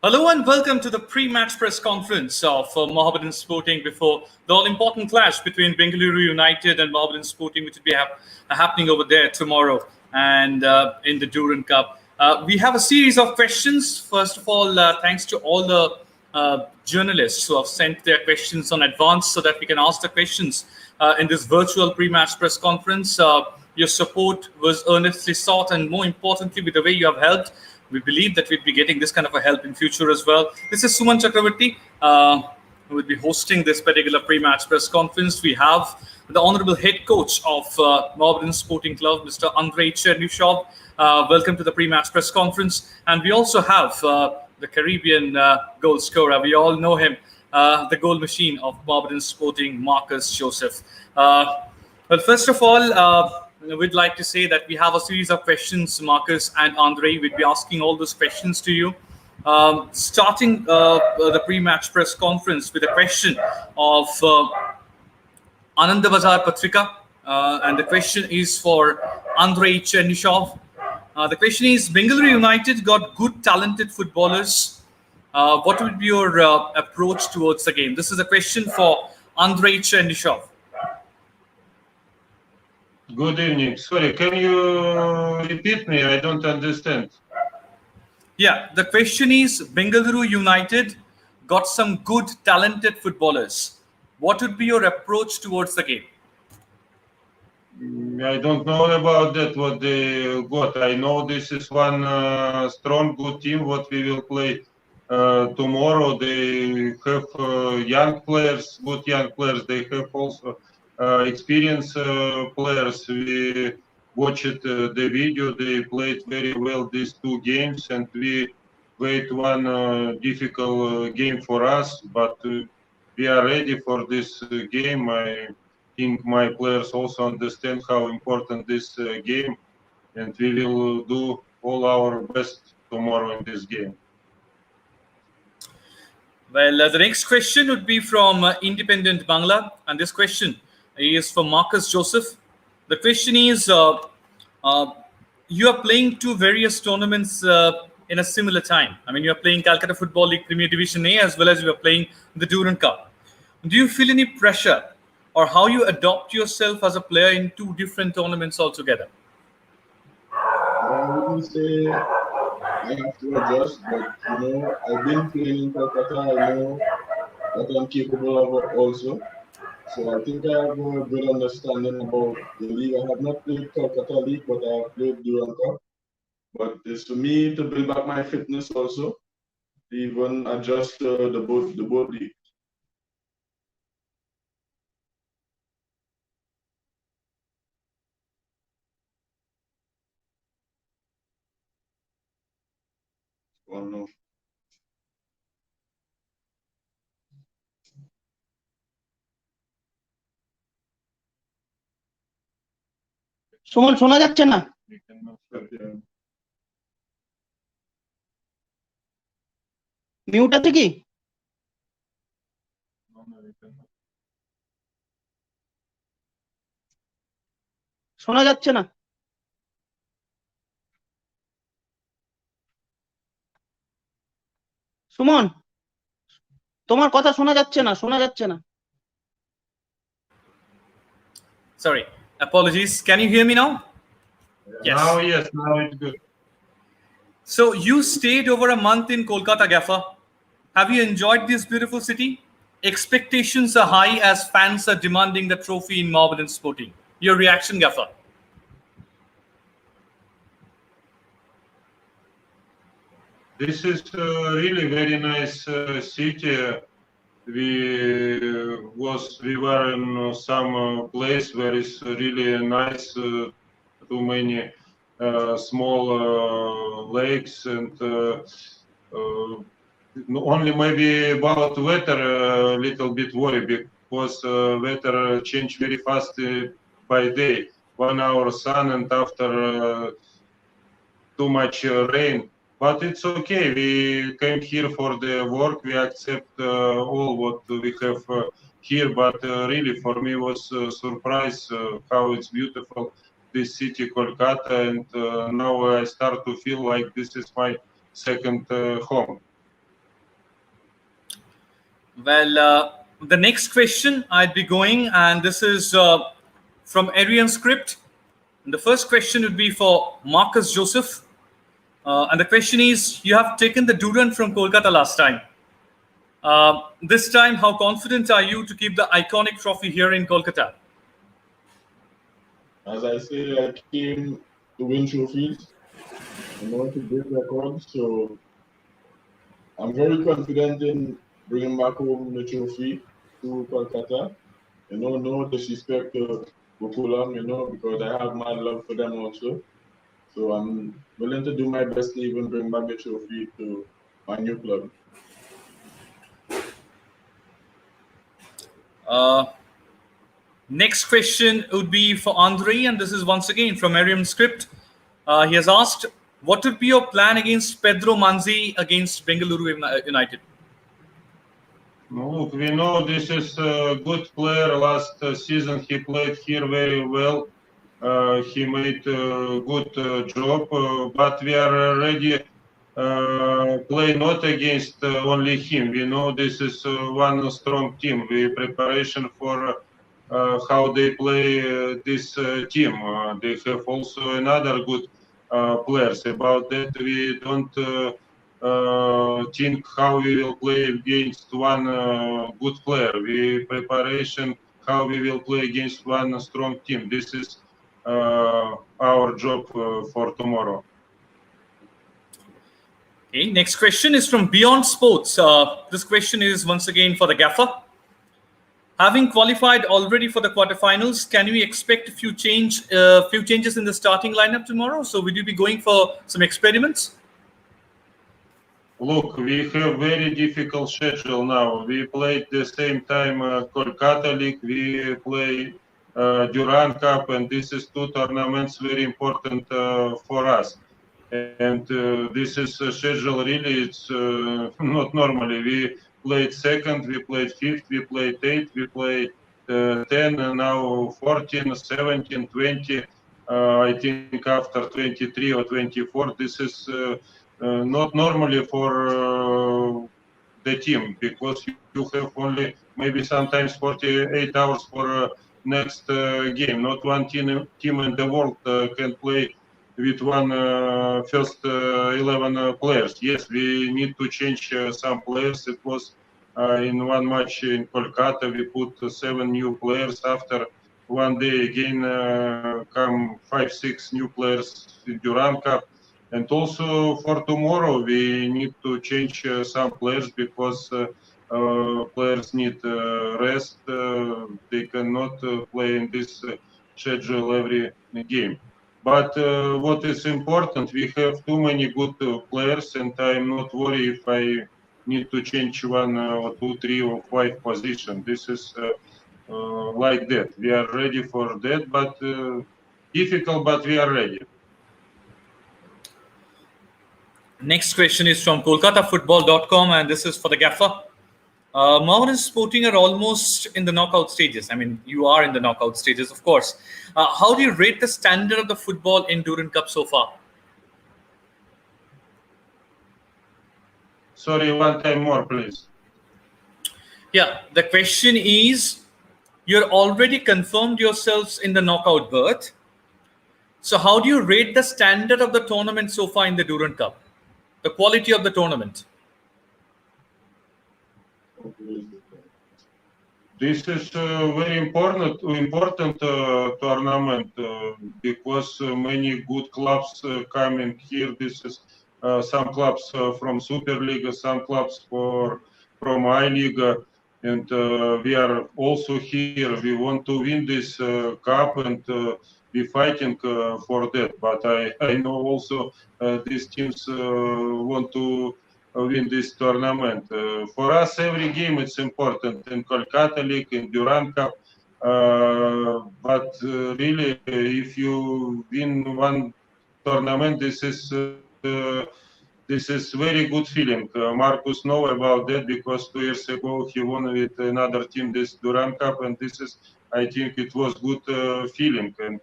Hello and welcome to the pre-match press conference of Mohammedan Sporting before the all-important clash between Bengaluru United and Mohammedan Sporting, which will be happening over there tomorrow and in the Durand Cup. We have a series of questions. First of all, thanks to all the journalists who have sent their questions on advance so that we can ask the questions in this virtual pre-match press conference. Your support was earnestly sought, and more importantly, with the way you have helped, we believe that we'll be getting this kind of a help in future as well. This is Suman Chakravarti, who will be hosting this particular pre-match press conference. We have the honorable head coach of Mohammedan Sporting Club, Mr. Andrei Chernyshov. Welcome to the pre-match press conference. And we also have the Caribbean goal scorer. We all know him, the goal machine of Mohammedan Sporting, Marcus Joseph. Well, first of all, we'd like to say that we have a series of questions, Marcus and Andre. We'll be asking all those questions to you. Starting the pre-match press conference with a question of Anandabazar Patrika. And the question is for Andrei Chernyshov. The question is, Bengaluru United got good, talented footballers. What would be your approach towards the game? This is a question for Andrei Chernyshov. Good evening. Sorry, can you repeat me? I don't understand. Yeah, the question is, Bengaluru United got some good, talented footballers. What would be your approach towards the game? I don't know about that, what they got. I know this is one strong, good team, what we will play tomorrow. They have young players, good young players. They have also experienced players. We watched the video. They played very well these two games, and we wait one difficult game for us. But we are ready for this game. I think my players also understand how important this game, and we will do all our best tomorrow in this game. Well, the next question would be from Independent Bangla, and this question is for Marcus Joseph. The question is, you are playing two various tournaments in a similar time. I mean, you are playing Kolkata Football League Premier Division A as well as you are playing the Durand Cup. Do you feel any pressure, or how you adopt yourself as a player in two different tournaments altogether? I wouldn't say I have to adjust, but I've been playing in Kolkata. I know that I'm capable of it also. So I think I have a good understanding about the league. I have not played Kolkata League, but I have played Durand Cup. But it's for me to build back my fitness also, to even adjust the both leagues. Oh no. Suman শোনা যাচ্ছে না mute আছে কি শোনা যাচ্ছে না সুমন তোমার কথা শোনা যাচ্ছে না Sorry, apologies. Can you hear me now? Yes. Now it's good. So you stayed over a month in Kolkata, Gaffer. Have you enjoyed this beautiful city? Expectations are high as fans are demanding the trophy in Mohammedan Sporting. Your reaction, Gaffer? This is really very nice city. We were in some place where it's really nice. Too many small lakes, and only maybe about weather a little bit worry, because weather change very fast by day. 1 hour sun and after too much rain. But it's okay. We came here for the work. We accept all what we have here. But really, for me, was a surprise how it's beautiful, this city, Kolkata. And now I start to feel like this is my second home. Well, the next question I'd be going, and this is from Arian Script. And the first question would be for Marcus Joseph. And the question is, you have taken the Durand from Kolkata last time. This time, how confident are you to keep the iconic trophy here in Kolkata? As I say, I came to win trophies and not to break records. So I'm very confident in bringing back home the trophy to Kolkata. No disrespect to Bukulam, because I have mad love for them also. So I'm willing to do my best to even bring back the trophy to my new club. Next question would be for Andre, and this is once again from Arian Script. He has asked, what would be your plan against Pedro Manzi against Bengaluru United? Look, we know this is a good player. Last season he played here very well. He made a good job, but we are ready play not against only him. We know this is one strong team. We preparation for how they play this team. They have also another good players. About that, we don't think how we will play against one good player. We preparation how we will play against one strong team. This is our job for tomorrow. Okay, next question is from Beyond Sports. This question is once again for the gaffer. Having qualified already for the quarterfinals, can we expect a few changes in the starting lineup tomorrow? So, will you be going for some experiments? Look, we have very difficult schedule now. We played the same time Kolkata League. We play Durand Cup, and this is two tournaments very important for us. And this is a schedule really, it's not normally. We played second, we played fifth, we played eighth, we played 10, and now 14, 17, 20. I think after 23 or 24, this is not normally for the team, because you have only maybe sometimes 48 hours for next game. Not one team in the world can play with one first 11 players. Yes, we need to change some players. It was in one match in Kolkata, we put 7 new players. After one day again come 5-6 new players in Durand Cup. And also for tomorrow, we need to change some players, because players need rest. They cannot play in this schedule every game. But what is important, we have too many good players, and I'm not worried if I need to change one or two, three or five position. This is like that. We are ready for that, but difficult, but we are ready. Next question is from KolkataFootball.com, and this is for the gaffer. Mohun Sporting are almost in the knockout stages. I mean, you are in the knockout stages, of course. How do you rate the standard of the football in Durand Cup so far? Sorry, one time more, please. Yeah, the question is, you're already confirmed yourselves in the knockout berth. So how do you rate the standard of the tournament so far in the Durand Cup? The quality of the tournament? This is a very important tournament because many good clubs coming here. This is some clubs from Super League, some clubs from I League, and we are also here. We want to win this cup and be fighting for that. But I know also these teams want to win this tournament. For us, every game is important in Kolkata League, in Durand Cup. But really, if you win one tournament, this is very good feeling. Marcus know about that, because 2 years ago he won with another team this Durand Cup, and this is, I think, it was good feeling. And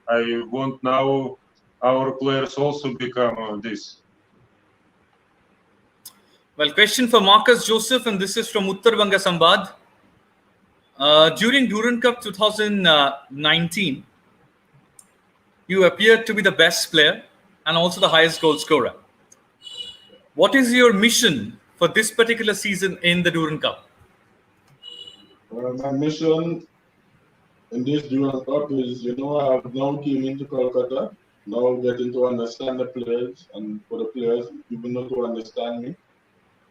I want now our players also become this. Well, question for Marcus Joseph, and this is from Uttar Banga Sambad. During Durand Cup 2019, you appeared to be the best player and also the highest goal scorer. What is your mission for this particular season in the Durand Cup? My mission in this Durand Cup is, I have now came into Kolkata, now getting to understand the players and for the players even not to understand me,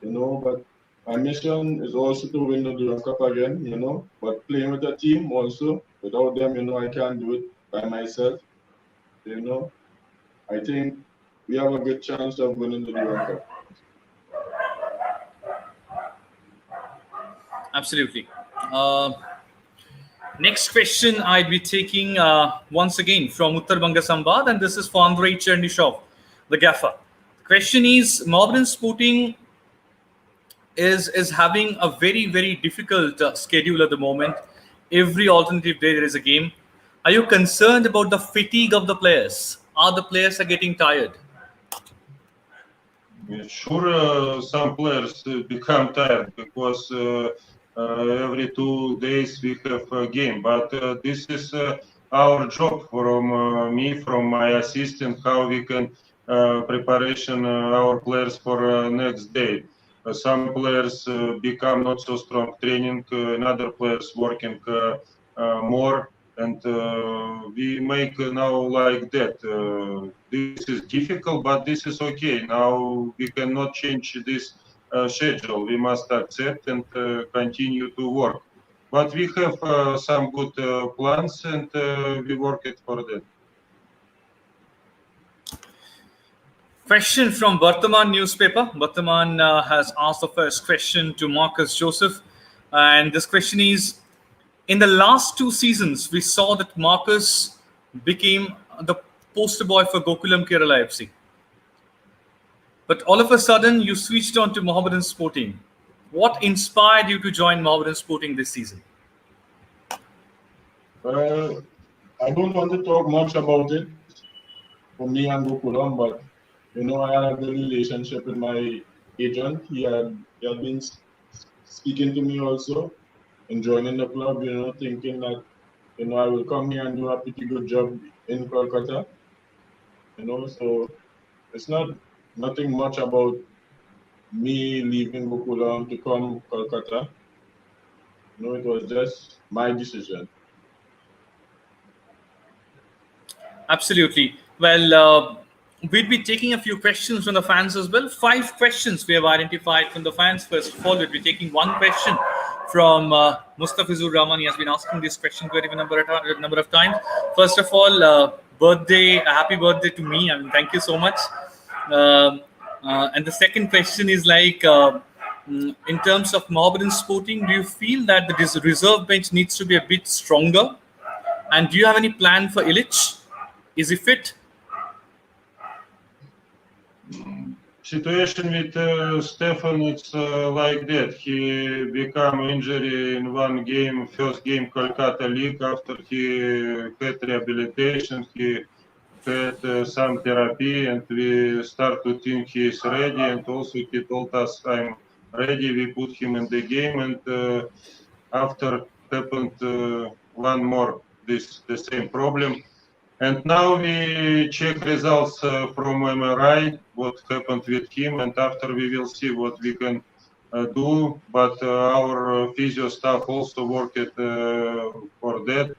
but my mission is also to win the Durand Cup again, but playing with a team also. Without them, I can't do it by myself, I think we have a good chance of winning the Durand Cup. Absolutely. Next question I'd be taking once again from Uttar Banga Sambad, and this is for Andrei Chernyshov, the gaffer. The question is, Mohammedan Sporting is having a very, very difficult schedule at the moment. Every alternative day there is a game. Are you concerned about the fatigue of the players? Are the players are getting tired? Sure, some players become tired because every 2 days we have a game. But this is our job from me, from my assistant, how we can preparation our players for next day. Some players become not so strong training, and other players working more. And we make now like that. This is difficult, but this is okay. Now we cannot change this schedule. We must accept and continue to work. But we have some good plans, and we work it for that. Question from Vartaman newspaper. Vartaman has asked the first question to Marcus Joseph, and this question is: in the last 2 seasons, we saw that Marcus became the poster boy for Gokulam Kerala FC. But all of a sudden, you switched on to Mohammedan Sporting. What inspired you to join Mohammedan Sporting this season? I don't want to talk much about it for me and Gokulam, but I had a good relationship with my agent. He had been speaking to me also and joining the club, thinking that, I will come here and do a pretty good job in Kolkata, so it's nothing much about me leaving Gokulam to come Kolkata. It was just my decision. Absolutely. Well, we'll be taking a few questions from the fans as well. 5 questions we have identified from the fans. First of all, we'll be taking one question from Mustafizur Rahman. He has been asking this question quite a number of times. First of all, happy birthday to me. I mean, thank you so much. And the second question is in terms of Mohammedan Sporting, do you feel that the reserve bench needs to be a bit stronger? And do you have any plan for Illich? Is he fit? Situation with Stefan, it's like that. He became injury in one game, first game Kolkata League. After he had rehabilitation, he had some therapy, and we start to think he is ready. And also he told us, I'm ready. We put him in the game, and after happened one more the same problem. And now we check results from MRI, what happened with him, and after we will see what we can do. But our physio staff also worked for that.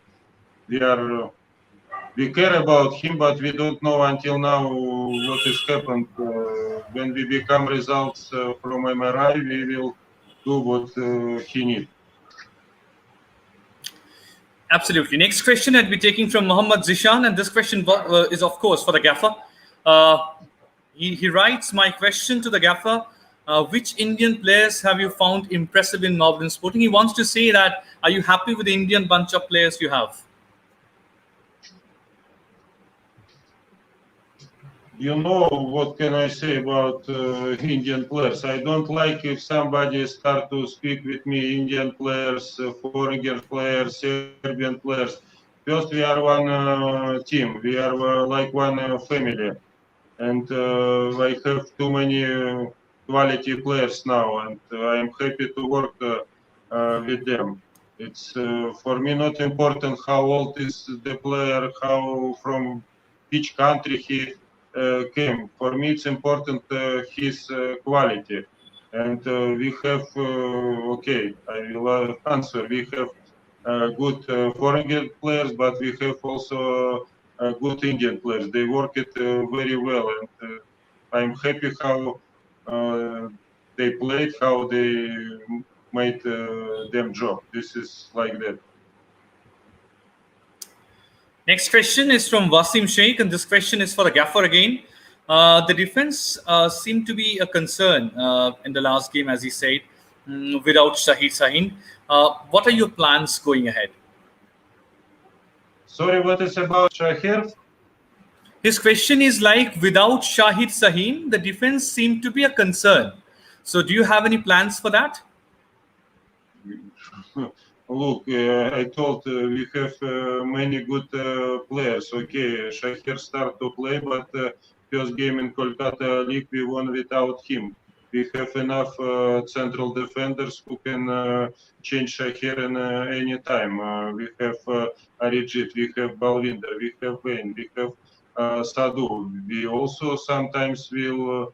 We care about him, but we don't know until now what has happened. When we become results from MRI, we will do what he needs. Absolutely. Next question I'd be taking from Muhammad Zishan, and this question is, of course, for the gaffer. He writes, my question to the gaffer, which Indian players have you found impressive in Mohammedan Sporting? He wants to say that, are you happy with the Indian bunch of players you have? What can I say about Indian players? I don't like if somebody start to speak with me, Indian players, foreign players, Serbian players. First, we are one team. We are like one family. And I have too many quality players now, and I'm happy to work with them. It's for me not important how old is the player, how from which country he came. For me, it's important his quality. And we have, okay, I will answer. We have good foreign players, but we have also good Indian players. They work it very well, and I'm happy how they played, how they made them job. This is like that. Next question is from Wasim Sheikh, and this question is for the gaffer again. The defense seemed to be a concern in the last game, as he said, without Shahid Sahin. What are your plans going ahead? Sorry, what is about Shahir? His question is like, without Shahid Sahin, the defense seemed to be a concern. So, do you have any plans for that? Look, I told we have many good players. Okay, Shahir start to play, but first game in Kolkata League we won without him. We have enough central defenders who can change Shahir in any time. We have Arijit, we have Balwinder, we have Wayne, we have Sadhu. We also sometimes will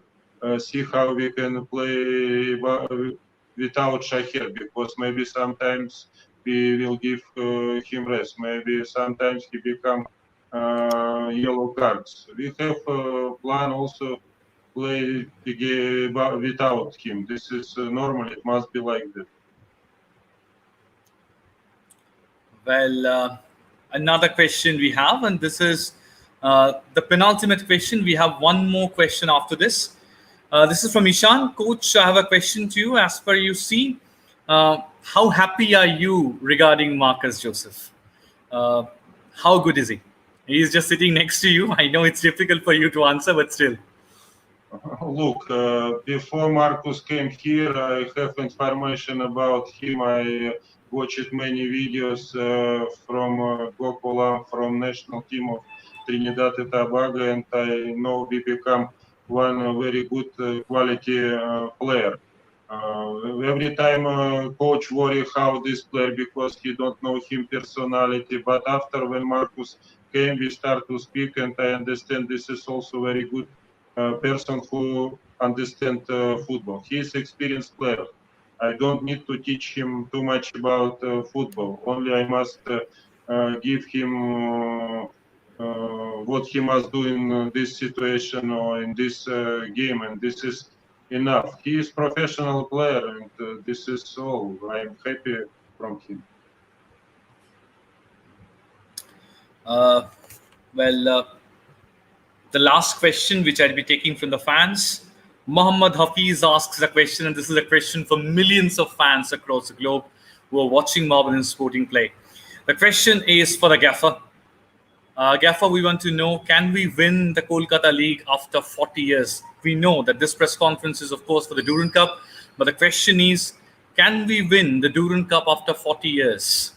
see how we can play without Shahir, because maybe sometimes we will give him rest. Maybe sometimes he become yellow cards. We have plan also play without him. This is normal. It must be like that. Well, another question we have, and this is the penultimate question. We have one more question after this. This is from Ishan. Coach, I have a question to you. As per you see, how happy are you regarding Marcus Joseph? How good is he? He's just sitting next to you. I know it's difficult for you to answer, but still. Look, before Marcus came here, I have information about him. I watched many videos from Gokulam, from national team of Trinidad and Tobago, and I know we become one very good quality player. Every time coach worry how this player, because he don't know him personality, but after when Marcus came, we start to speak, and I understand this is also very good person who understand football. He is experienced player. I don't need to teach him too much about football. Only I must give him what he must do in this situation or in this game, and this is enough. He is professional player, and this is all. I'm happy from him. The last question, which I'll be taking from the fans, Muhammad Hafiz asks a question, and this is a question for millions of fans across the globe who are watching Mohammedan sporting play. The question is for the gaffer. Gaffer, we want to know, can we win the Kolkata League after 40 years? We know that this press conference is, of course, for the Durand Cup, but the question is, can we win the Durand Cup after 40 years?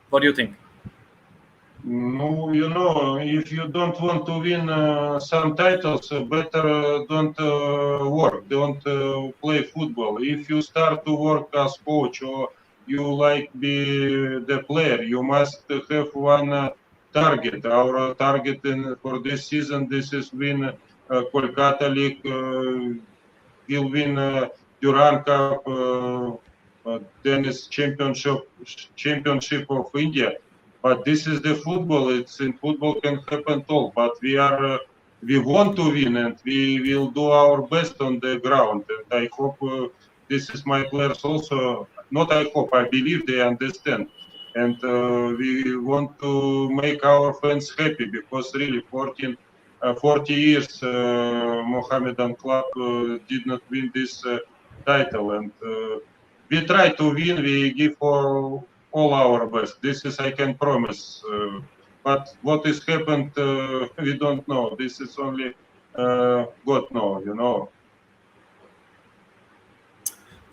What do you think? No, you know, if you don't want to win some titles, better don't work, don't play football. If you start to work as coach or you like be the player, you must have one target. Our target for this season, this is win Kolkata League, will win Durand Cup, Tennis Championship of India. But this is the football. It's in football can happen all. But we want to win, and we will do our best on the ground. And I hope this is my players also. Not I hope, I believe they understand. And we want to make our fans happy, because really 40 years Mohammedan club did not win this title. And we try to win. We give all our best. This is I can promise. But what is happened, we don't know. This is only God know, you know.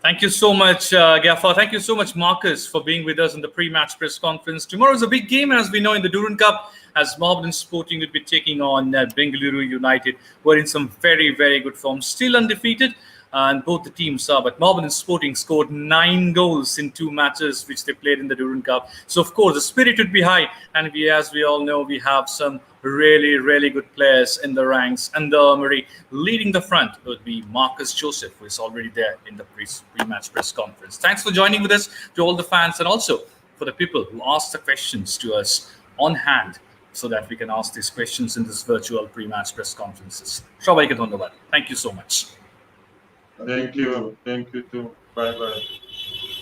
Thank you so much, Gaffer. Thank you so much, Marcus, for being with us in the pre-match press conference. Tomorrow is a big game, as we know, in the Durand Cup, as Mohammedan Sporting will be taking on Bengaluru United, who are in some very, very good form, still undefeated. and both the teams are. But Mohammedan Sporting scored 9 goals in 2 matches which they played in the Durand Cup. So of course the spirit would be high, and as we all know, we have some really good players in the ranks. And the leading the front would be Marcus Joseph, who is already there in the pre-match press conference. Thanks for joining with us, to all the fans, and also for the people who asked the questions to us on hand, so that we can ask these questions in this virtual pre-match press conferences. সবাইকে ধন্যবাদ. Thank you so much. Thank you too. Bye.